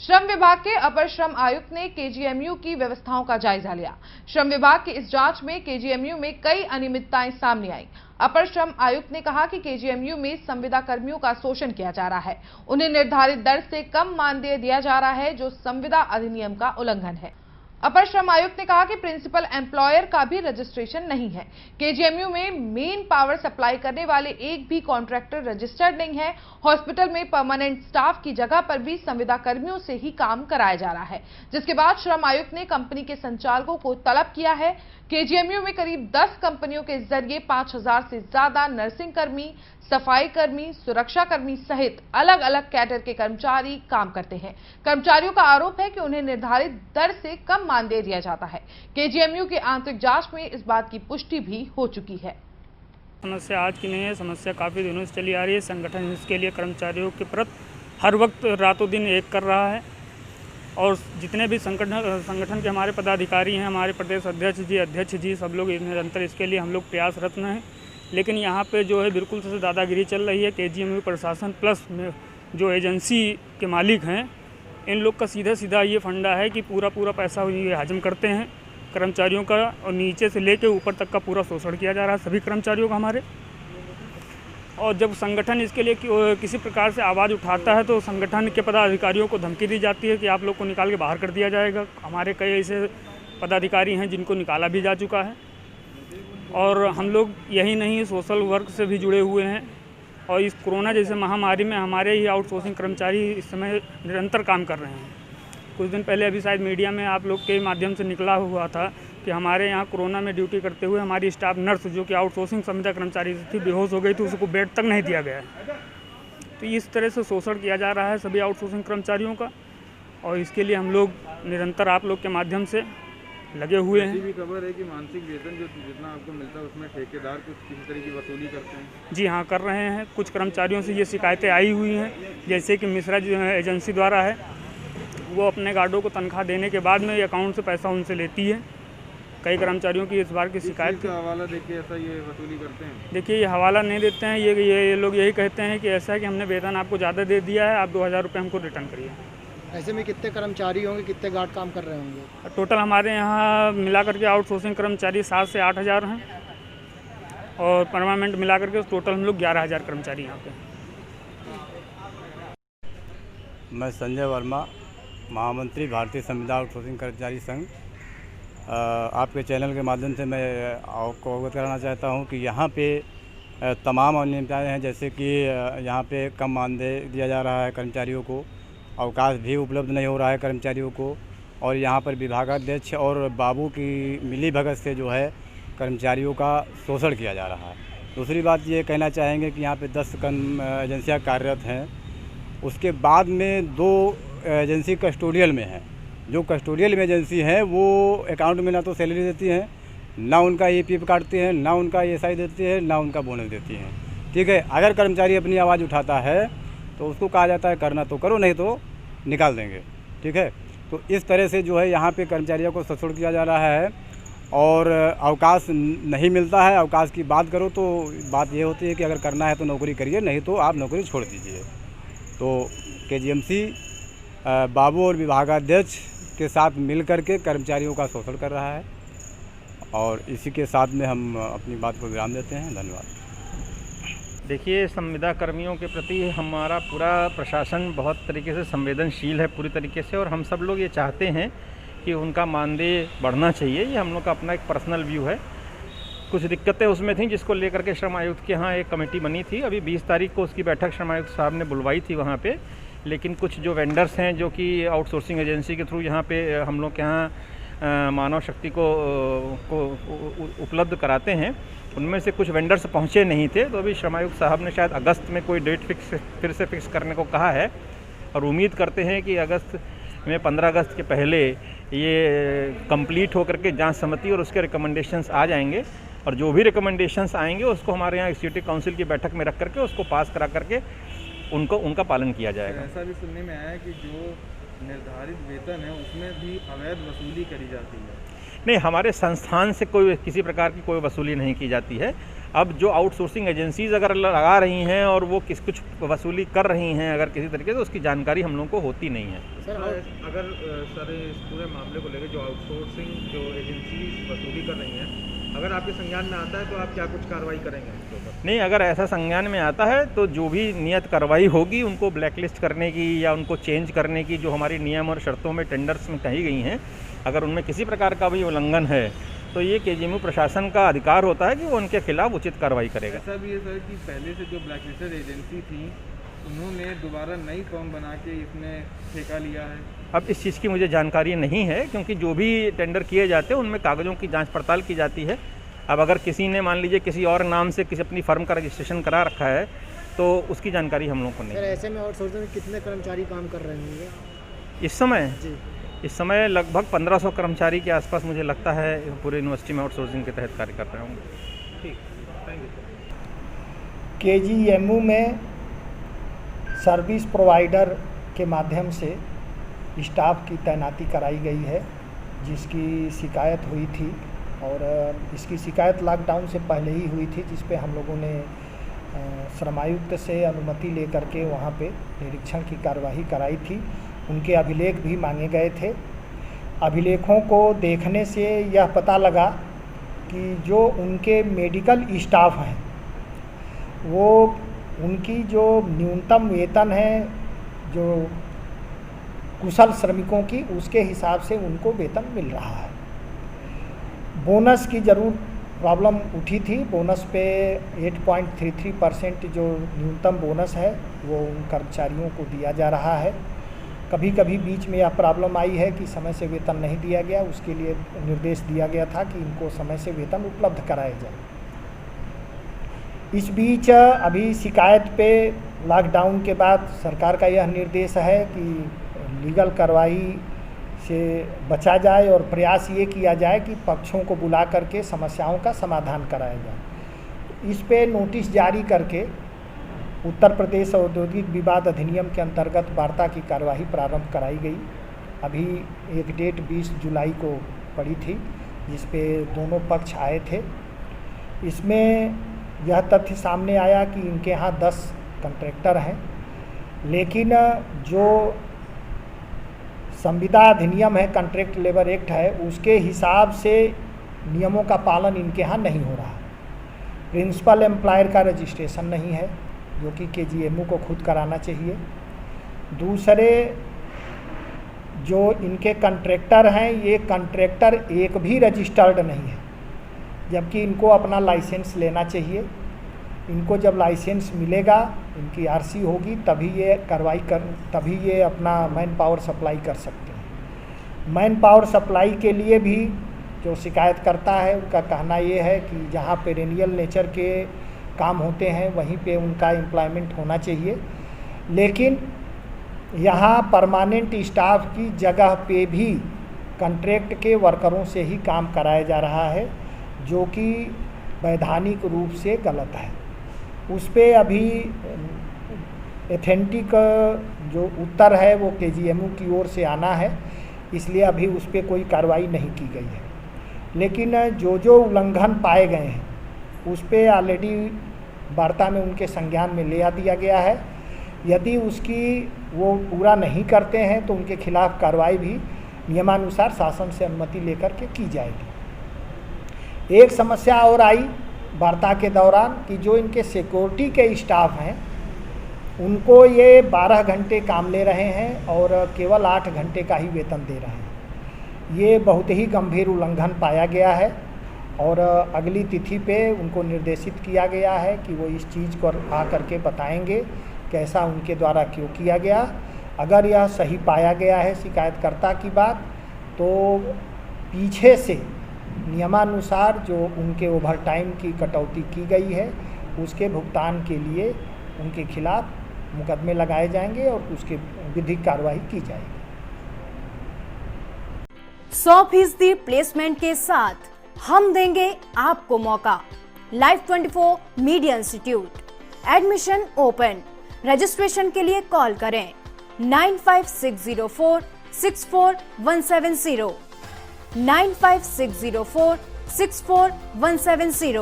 श्रम विभाग के अपर श्रम आयुक्त ने केजीएमयू की व्यवस्थाओं का जायजा लिया। श्रम विभाग की इस जांच में केजीएमयू में कई अनियमितताएं सामने आई। अपर श्रम आयुक्त ने कहा कि केजीएमयू में संविदा कर्मियों का शोषण किया जा रहा है। उन्हें निर्धारित दर से कम मानदेय दिया जा रहा है, जो संविदा अधिनियम का उल्लंघन है। अपर श्रम आयुक्त ने कहा कि प्रिंसिपल एम्प्लॉयर का भी रजिस्ट्रेशन नहीं है। केजीएमयू में मेन पावर सप्लाई करने वाले एक भी कॉन्ट्रैक्टर रजिस्टर्ड नहीं है। हॉस्पिटल में परमानेंट स्टाफ की जगह पर भी संविदा कर्मियों से ही काम कराया जा रहा है, जिसके बाद श्रम आयुक्त ने कंपनी के संचालकों को तलब किया है। केजीएमयू में करीब 10 कंपनियों के जरिए 5000 से ज्यादा नर्सिंग कर्मी, सफाई कर्मी, सुरक्षा कर्मी सहित अलग अलग कैडर के कर्मचारी काम करते हैं। कर्मचारियों का आरोप है कि उन्हें निर्धारित दर से कम मानदेय दिया जाता है। केजीएमयू की आंतरिक जांच में इस बात की पुष्टि भी हो चुकी है। समस्या आज की नहीं है, समस्या काफ़ी दिनों से चली आ रही है। संगठन इसके लिए कर्मचारियों के प्रति हर वक्त रातों दिन एक कर रहा है और जितने भी संगठन के हमारे पदाधिकारी हैं, हमारे प्रदेश अध्यक्ष जी सब लोग निरंतर इसके लिए हम लोग प्रयासरत हैं। लेकिन यहाँ पे जो है बिल्कुल से दादागिरी चल रही है। केजीएमयू प्रशासन प्लस में जो एजेंसी के मालिक हैं, इन लोग का सीधा ये फंडा है कि पूरा पैसा ये हजम करते हैं कर्मचारियों का, और नीचे से लेके ऊपर तक का पूरा शोषण किया जा रहा है सभी कर्मचारियों का हमारे। और जब संगठन इसके लिए किसी प्रकार से आवाज़ उठाता है तो संगठन के पदाधिकारियों को धमकी दी जाती है कि आप लोग को निकाल के बाहर कर दिया जाएगा। हमारे कई ऐसे पदाधिकारी हैं जिनको निकाला भी जा चुका है। और हम लोग यही नहीं, सोशल वर्क से भी जुड़े हुए हैं और इस कोरोना जैसे महामारी में हमारे ही आउटसोर्सिंग कर्मचारी इस समय निरंतर काम कर रहे हैं। कुछ दिन पहले अभी शायद मीडिया में आप लोग के माध्यम से निकला हुआ था कि हमारे यहाँ कोरोना में ड्यूटी करते हुए हमारी स्टाफ नर्स जो कि आउटसोर्सिंग संविदा कर्मचारी थी, बेहोश हो गई थी, उसको बेड तक नहीं दिया गया है। तो इस तरह से शोषण किया जा रहा है सभी आउटसोर्सिंग कर्मचारियों का, और इसके लिए हम लोग निरंतर आप लोग के माध्यम से लगे हुए हैं। भी खबर है कि मानसिक वेतन जो जितना आपको मिलता है उसमें ठेकेदार कुछ किसी तरह की वसूली करते हैं। जी हाँ, कर रहे हैं। कुछ कर्मचारियों से ये शिकायतें आई हुई हैं, जैसे कि मिश्रा जो एजेंसी द्वारा है, वो अपने गार्डों को तनख्वाह देने के बाद में अकाउंट से पैसा उनसे लेती है। कई कर्मचारियों की इस बार की शिकायत का हवाला देके ऐसा ये वसूली करते हैं। देखिए, ये हवाला नहीं देते हैं। ये लोग यही कहते हैं कि ऐसा है कि हमने वेतन आपको ज़्यादा दे दिया है, आप 2000 रुपये हमको रिटर्न करिए। ऐसे में कितने कर्मचारी होंगे, कितने गार्ड काम कर रहे होंगे? टोटल हमारे यहाँ मिला करके आउटसोर्सिंग कर्मचारी 7 से 8 हज़ार हैं और परमानेंट मिला करके टोटल हम लोग 11,000 कर्मचारी यहाँ पे। मैं संजय वर्मा, महामंत्री भारतीय संविदा आउटसोर्सिंग कर्मचारी संघ। आपके चैनल के माध्यम से मैं आपको अवगत कराना चाहता हूँ कि यहाँ पे तमाम अनियमितताएँ हैं, जैसे कि यहाँ पे कम मानदेय दिया जा रहा है कर्मचारियों को, अवकाश भी उपलब्ध नहीं हो रहा है कर्मचारियों को, और यहाँ पर विभागाध्यक्ष और बाबू की मिलीभगत से जो है कर्मचारियों का शोषण किया जा रहा है। दूसरी बात ये कहना चाहेंगे कि यहाँ पे 10 एजेंसियाँ कार्यरत हैं, उसके बाद में 2 एजेंसी कस्टोडियल में हैं। जो कस्टोडियल में एजेंसी है वो अकाउंट में ना तो सैलरी देती हैं, ना उनका EPF काटती हैं, ना उनका ESI देती है, ना उनका बोनस देती हैं। ठीक है, अगर कर्मचारी अपनी आवाज़ उठाता है तो उसको कहा जाता है करना तो करो, नहीं तो निकाल देंगे। ठीक है, तो इस तरह से जो है यहाँ पे कर्मचारियों को शोषण किया जा रहा है और अवकाश नहीं मिलता है। अवकाश की बात करो तो बात ये होती है कि अगर करना है तो नौकरी करिए, नहीं तो आप नौकरी छोड़ दीजिए। तो KGMC बाबू और विभागाध्यक्ष के साथ मिल करके कर्मचारियों का शोषण कर रहा है, और इसी के साथ में हम अपनी बात को विराम देते हैं। धन्यवाद। देखिए, संविदा कर्मियों के प्रति हमारा पूरा प्रशासन बहुत तरीके से संवेदनशील है पूरी तरीके से, और हम सब लोग ये चाहते हैं कि उनका मानदेय बढ़ना चाहिए। ये हम लोग का अपना एक पर्सनल व्यू है। कुछ दिक्कतें उसमें थी जिसको लेकर के श्रम आयुक्त के यहाँ एक कमेटी बनी थी। अभी 20 तारीख को उसकी बैठक श्रम आयुक्त साहब ने बुलवाई थी वहाँ पे, लेकिन कुछ जो वेंडर्स हैं जो कि आउटसोर्सिंग एजेंसी के थ्रू यहाँ पे हम लोग के यहाँ मानव शक्ति को उपलब्ध कराते हैं, उनमें से कुछ वेंडर्स पहुँचे नहीं थे। तो अभी श्रम आयुक्त साहब ने शायद अगस्त में कोई डेट फिर से फिक्स करने को कहा है, और उम्मीद करते हैं कि अगस्त में 15 अगस्त के पहले ये कंप्लीट होकर के जांच समिति और उसके रिकमेंडेशंस आ जाएंगे, और जो भी रिकमेंडेशंस आएंगे उसको हमारे यहाँ एग्जीक्यूटिव काउंसिल की बैठक में रख करके उसको पास करा करके उनका पालन किया जाएगा। ऐसा भी सुनने में आया है कि जो निर्धारित वेतन है उसमें भी अवैध वसूली करी जाती है। नहीं, हमारे संस्थान से कोई किसी प्रकार की कोई वसूली नहीं की जाती है। अब जो आउटसोर्सिंग एजेंसीज़ अगर लगा रही हैं और वो कुछ वसूली कर रही हैं अगर किसी तरीके से, तो उसकी जानकारी हम लोगों को होती नहीं है। अगर सर इस पूरे मामले को लेकर जो आउटसोर्सिंग जो एजेंसी वसूली कर रही हैं, अगर आपके संज्ञान में आता है तो आप क्या कुछ कार्रवाई करेंगे उसके ऊपर? नहीं, अगर ऐसा संज्ञान में आता है तो जो भी नियत कार्रवाई होगी उनको ब्लैकलिस्ट करने की या उनको चेंज करने की, जो हमारी नियम और शर्तों में टेंडर्स में कही गई हैं, अगर उनमें किसी प्रकार का भी उल्लंघन है तो ये केजीएमयू प्रशासन का अधिकार होता है कि वो उनके खिलाफ उचित कार्रवाई करेगा। ऐसा भी है सर कि पहले से जो ब्लैकलिस्टेड एजेंसी थी उन्होंने दोबारा नई फॉर्म बना के इसमें ठेका लिया है। अब इस चीज़ की मुझे जानकारी नहीं है, क्योंकि जो भी टेंडर किए जाते हैं उनमें कागज़ों की जांच पड़ताल की जाती है। अब अगर किसी ने मान लीजिए किसी और नाम से किसी अपनी फर्म का रजिस्ट्रेशन करा रखा है तो उसकी जानकारी हम लोगों को नहीं सर है। ऐसे में आउटसोर्सिंग में कितने कर्मचारी काम कर रहे होंगे इस समय लगभग 1500 कर्मचारी के आसपास मुझे लगता है पूरे यूनिवर्सिटी में आउटसोर्सिंग के तहत कार्य कर रहे होंगे। ठीक, थैंक यू। केजीएमयू में सर्विस प्रोवाइडर के माध्यम से स्टाफ की तैनाती कराई गई है, जिसकी शिकायत हुई थी और इसकी शिकायत लॉकडाउन से पहले ही हुई थी, जिस पे हम लोगों ने श्रमायुक्त से अनुमति लेकर के वहाँ पे निरीक्षण की कार्यवाही कराई थी। उनके अभिलेख भी मांगे गए थे। अभिलेखों को देखने से यह पता लगा कि जो उनके मेडिकल स्टाफ हैं वो उनकी जो न्यूनतम वेतन है जो कुशल श्रमिकों की, उसके हिसाब से उनको वेतन मिल रहा है। बोनस की ज़रूर प्रॉब्लम उठी थी। बोनस पे 8.33% जो न्यूनतम बोनस है वो उन कर्मचारियों को दिया जा रहा है। कभी कभी बीच में यह प्रॉब्लम आई है कि समय से वेतन नहीं दिया गया, उसके लिए निर्देश दिया गया था कि इनको समय से वेतन उपलब्ध कराया जाए। इस बीच अभी शिकायत पे लॉकडाउन के बाद सरकार का यह निर्देश है कि लीगल कार्रवाई से बचा जाए और प्रयास ये किया जाए कि पक्षों को बुला करके समस्याओं का समाधान कराया जाए। इस पे नोटिस जारी करके उत्तर प्रदेश औद्योगिक विवाद अधिनियम के अंतर्गत वार्ता की कार्यवाही प्रारंभ कराई गई। अभी एक डेट 20 जुलाई को पड़ी थी, जिस पे दोनों पक्ष आए थे। इसमें यह तथ्य सामने आया कि इनके यहाँ 10 कॉन्ट्रैक्टर हैं, लेकिन जो संविदा अधिनियम है, कॉन्ट्रैक्ट लेबर एक्ट है, उसके हिसाब से नियमों का पालन इनके यहाँ नहीं हो रहा। प्रिंसिपल एम्प्लॉयर का रजिस्ट्रेशन नहीं है, जो कि केजीएमयू को खुद कराना चाहिए। दूसरे जो इनके कॉन्ट्रैक्टर हैं, ये कॉन्ट्रैक्टर एक भी रजिस्टर्ड नहीं है, जबकि इनको अपना लाइसेंस लेना चाहिए। इनको जब लाइसेंस मिलेगा, इनकी आरसी होगी, तभी ये अपना मैन पावर सप्लाई कर सकते हैं। मैन पावर सप्लाई के लिए भी जो शिकायत करता है उनका कहना ये है कि जहाँ पेरेनियल नेचर के काम होते हैं वहीं पे उनका एम्प्लॉयमेंट होना चाहिए, लेकिन यहाँ परमानेंट स्टाफ की जगह पे भी कॉन्ट्रैक्ट के वर्करों से ही काम कराया जा रहा है, जो कि वैधानिक रूप से गलत है। उस पे अभी एथेंटिक जो उत्तर है वो केजीएमयू की ओर से आना है, इसलिए अभी उस पे कोई कार्रवाई नहीं की गई है। लेकिन जो उल्लंघन पाए गए हैं उस पे ऑलरेडी वार्ता में उनके संज्ञान में ले दिया गया है। यदि उसकी वो पूरा नहीं करते हैं तो उनके खिलाफ कार्रवाई भी नियमानुसार शासन से अनुमति लेकर के की जाएगी। एक समस्या और आई वार्ता के दौरान कि जो इनके सिक्योरिटी के स्टाफ हैं उनको ये 12 घंटे काम ले रहे हैं और केवल 8 घंटे का ही वेतन दे रहे हैं। ये बहुत ही गंभीर उल्लंघन पाया गया है और अगली तिथि पे उनको निर्देशित किया गया है कि वो इस चीज़ को आ करके बताएंगे कि ऐसा उनके द्वारा क्यों किया गया। अगर यह सही पाया गया है शिकायतकर्ता की बात, तो पीछे से नियमानुसार जो उनके ओवरटाइम की कटौती की गई है उसके भुगतान के लिए उनके खिलाफ मुकदमे लगाए जाएंगे और उसके विधिक कार्रवाई की जाएगी। 100% प्लेसमेंट के साथ हम देंगे आपको मौका। Life 24 media institute, admission open. Registration के लिए कॉल करें 95604 64170 95604 64170।